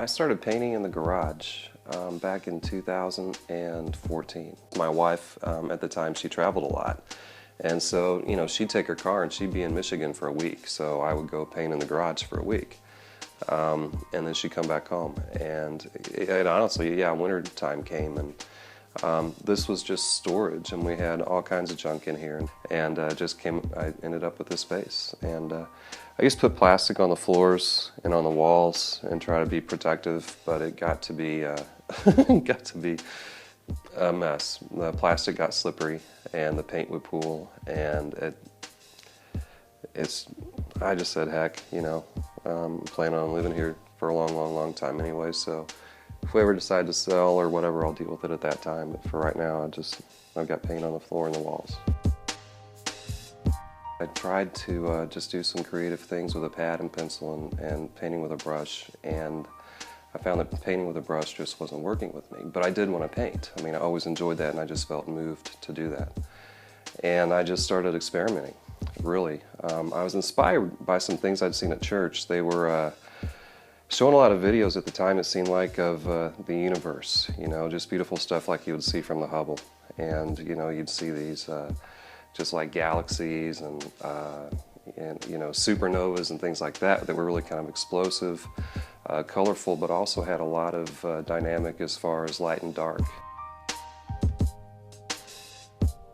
I started painting in the garage back in 2014. My wife, at the time, she traveled a lot. And so, she'd take her car and she'd be in Michigan for a week. So I would go paint in the garage for a week. And then she'd come back home. And honestly, yeah, winter time came and this was just storage, and we had all kinds of junk in here, and I ended up with this space. And I used to put plastic on the floors and on the walls and try to be protective, but it got to be a mess. The plastic got slippery, and the paint would pool, and I just said, heck, plan on living here for a long, long, long time anyway. So if we ever decide to sell or whatever, I'll deal with it at that time. But for right now, I've got paint on the floor and the walls. I tried to just do some creative things with a pad and pencil and painting with a brush, and I found that painting with a brush just wasn't working with me. But I did want to paint. I mean, I always enjoyed that, and I just felt moved to do that. And I just started experimenting, really. I was inspired by some things I'd seen at church. They were showing a lot of videos at the time, it seemed like, of the universe, just beautiful stuff like you would see from the Hubble. And, you'd see these just like galaxies and supernovas and things like that were really kind of explosive, colorful, but also had a lot of dynamic as far as light and dark.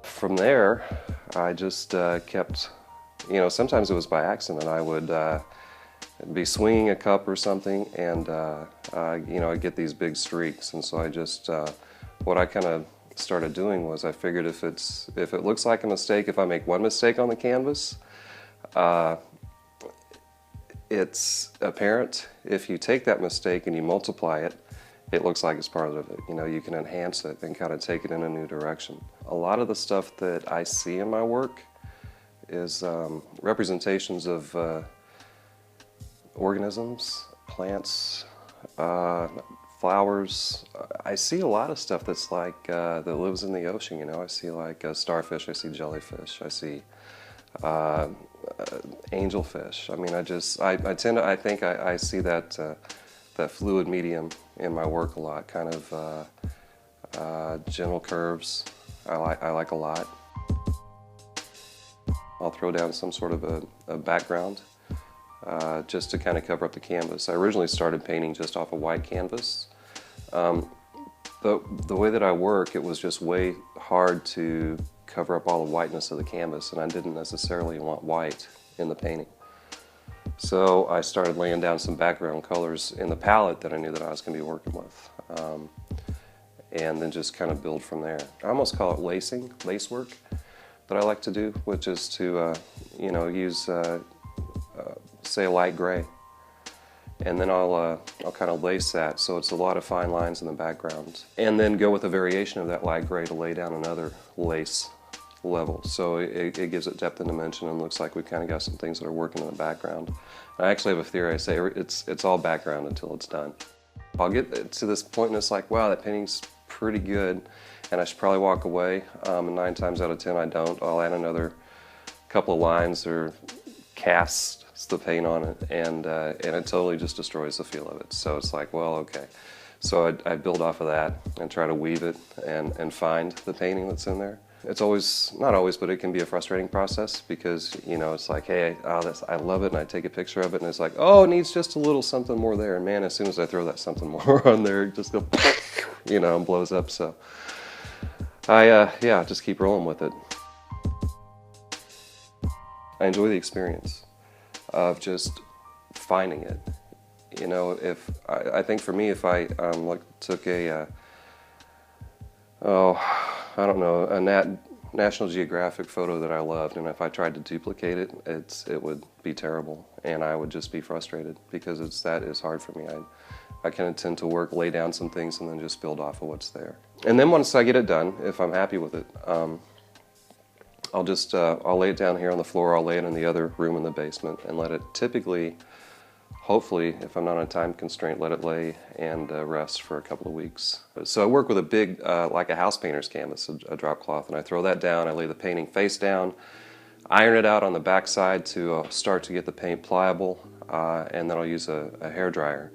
From there, I just kept, sometimes it was by accident. I would be swinging a cup or something, and I'd get these big streaks. And so I just, what I kind of started doing was I figured if it looks like a mistake, if I make one mistake on the canvas, it's apparent. If you take that mistake and you multiply it, it looks like it's part of it. You can enhance it and kind of take it in a new direction. A lot of the stuff that I see in my work is representations of organisms, plants, flowers. I see a lot of stuff that's like that lives in the ocean. I see like starfish, I see jellyfish, I see angelfish. I mean, I think I see that fluid medium in my work a lot. Kind of gentle curves. I like a lot. I'll throw down some sort of a background just to kind of cover up the canvas. I originally started painting just off a white canvas. The way that I work, it was just way hard to cover up all the whiteness of the canvas, and I didn't necessarily want white in the painting. So I started laying down some background colors in the palette that I knew that I was going to be working with, and then just kind of build from there. I almost call it lace work that I like to do, which is to use say a light gray, and then I'll kind of lace that so it's a lot of fine lines in the background, and then go with a variation of that light gray to lay down another lace level. So it gives it depth and dimension, and looks like we've kind of got some things that are working in the background. I actually have a theory. I say it's all background until it's done. I'll get to this point and it's like, wow, that painting's pretty good, and I should probably walk away. And 9 times out of 10 I don't. I'll add another couple of lines or casts the paint on it, and it totally just destroys the feel of it. So it's like, well, okay. So I build off of that and try to weave it and find the painting that's in there. It's always, not always, but it can be a frustrating process because, it's like, hey, I love it, and I take a picture of it, and it's like, oh, it needs just a little something more there. And man, as soon as I throw that something more on there, it just goes, and blows up. So I just keep rolling with it. I enjoy the experience of just finding it. If I think for me, if I took a National Geographic photo that I loved, and if I tried to duplicate it, it would be terrible, and I would just be frustrated because that is hard for me. I kind of tend to lay down some things and then just build off of what's there. And then once I get it done, if I'm happy with it, I'll lay it down here on the floor. I'll lay it in the other room in the basement and let it hopefully, if I'm not on a time constraint, let it lay and rest for a couple of weeks. So I work with a big, like a house painter's canvas, a drop cloth, and I throw that down. I lay the painting face down, iron it out on the back side to start to get the paint pliable, and then I'll use a hair dryer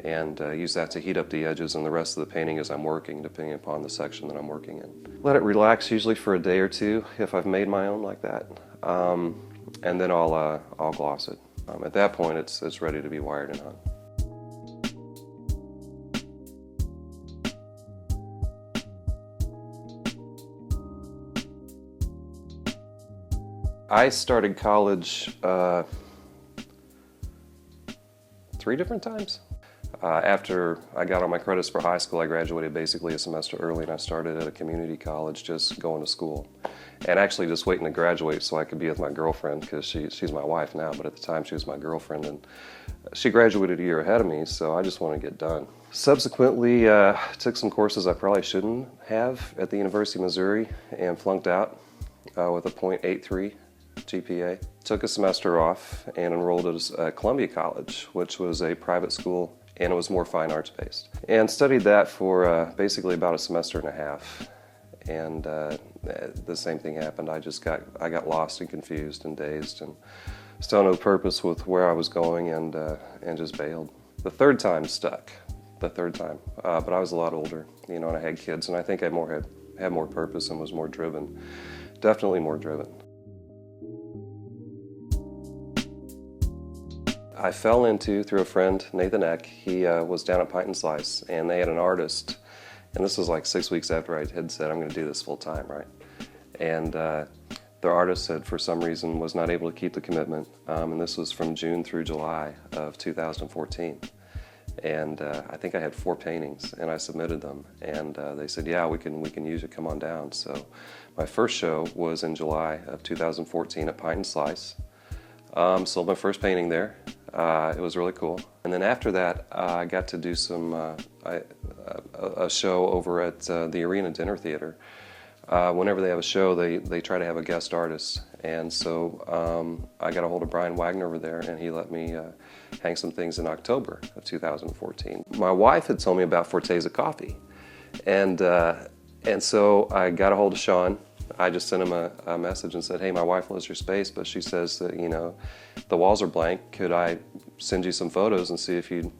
and use that to heat up the edges and the rest of the painting as I'm working, depending upon the section that I'm working in. Let it relax usually for a day or two if I've made my own like that, and then I'll gloss it. At that point, it's ready to be wired and hung. I started college 3 different times. After I got all my credits for high school, I graduated basically a semester early, and I started at a community college just going to school. And actually just waiting to graduate so I could be with my girlfriend, because she's my wife now, but at the time she was my girlfriend, and she graduated a year ahead of me, so I just wanted to get done. Subsequently, took some courses I probably shouldn't have at the University of Missouri and flunked out with a .83 GPA. Took a semester off and enrolled at Columbia College, which was a private school, and it was more fine arts based. And studied that for basically about a semester and a half. And the same thing happened. I got lost and confused and dazed and still no purpose with where I was going, and just bailed. The third time stuck. The third time, but I was a lot older, and I had kids, and I think I had more purpose and was more driven. Definitely more driven. I fell into, through a friend, Nathan Eck. He was down at Pint and Slice, and they had an artist, and this was like 6 weeks after I had said, I'm going to do this full time, right? And their artist had, for some reason, was not able to keep the commitment, and this was from June through July of 2014. And I think I had 4 paintings, and I submitted them, and they said, yeah, we can use it, come on down. So my first show was in July of 2014 at Pint and Slice. Sold my first painting there. It was really cool. And then after that, I got to do a show over at the Arena Dinner Theater. Whenever they have a show, they try to have a guest artist. And so I got a hold of Brian Wagner over there, and he let me hang some things in October of 2014. My wife had told me about Forteza Coffee. And so I got a hold of Sean. I just sent him a message and said, hey, my wife loves your space, but she says that, the walls are blank. Could I send you some photos and see if you'd,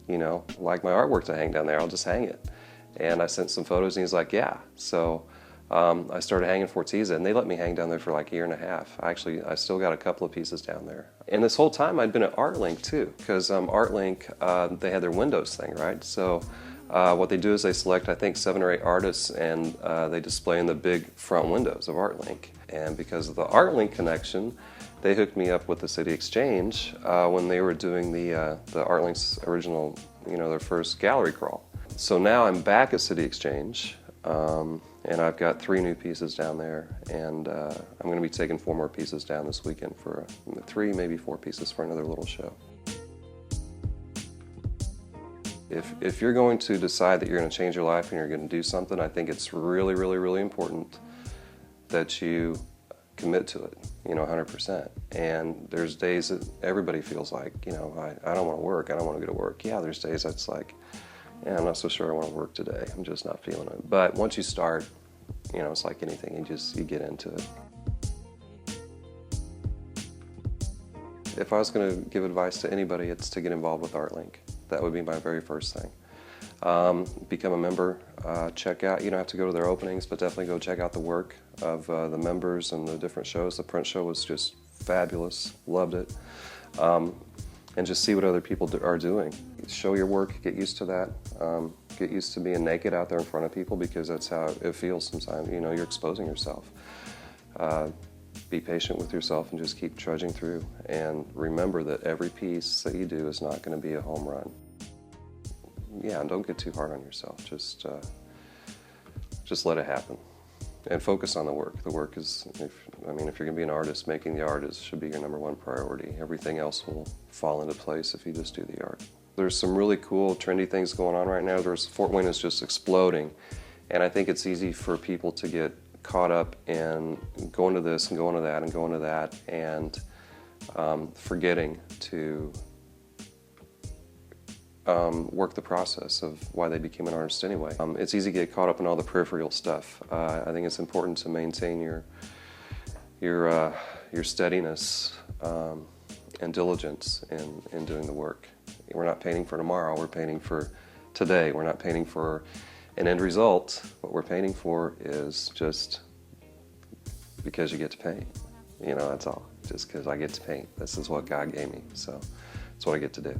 like my artwork to hang down there? I'll just hang it. And I sent some photos, and he's like, yeah. So I started hanging Forteza, and they let me hang down there for like a year and a half. I still got a couple of pieces down there. And this whole time I'd been at ArtLink too, because ArtLink, they had their Windows thing, right? So what they do is they select, I think, 7 or 8 artists, and they display in the big front windows of ArtLink. And because of the ArtLink connection, they hooked me up with the City Exchange when they were doing the ArtLink's original, their first gallery crawl. So now I'm back at City Exchange, and I've got 3 new pieces down there, and I'm going to be taking 4 more pieces down this weekend for 3, maybe 4 pieces for another little show. If you're going to decide that you're going to change your life and you're going to do something, I think it's really, really, really important that you commit to it, 100%. And there's days that everybody feels like, I don't want to work, I don't want to go to work. Yeah, there's days that's like, yeah, I'm not so sure I want to work today, I'm just not feeling it. But once you start, it's like anything, you get into it. If I was going to give advice to anybody, it's to get involved with ArtLink. That would be my very first thing. Become a member, check out, you don't have to go to their openings, but definitely go check out the work of the members and the different shows. The print show was just fabulous, loved it. And just see what other people are doing. Show your work, get used to that. Get used to being naked out there in front of people, because that's how it feels sometimes. You're exposing yourself. Be patient with yourself and just keep trudging through. And remember that every piece that you do is not going to be a home run. Yeah, and don't get too hard on yourself. Just let it happen. And focus on the work. The work is, if you're going to be an artist, making the art should be your #1 priority. Everything else will fall into place if you just do the art. There's some really cool, trendy things going on right now. Fort Wayne is just exploding. And I think it's easy for people to get caught up in going to this and going to that and going to that, and forgetting to work the process of why they became an artist anyway. It's easy to get caught up in all the peripheral stuff. I think it's important to maintain your steadiness and diligence in doing the work. We're not painting for tomorrow, we're painting for today. We're not painting for an end result. What we're painting for is just because you get to paint. You know, that's all. Just because I get to paint. This is what God gave me, so that's what I get to do.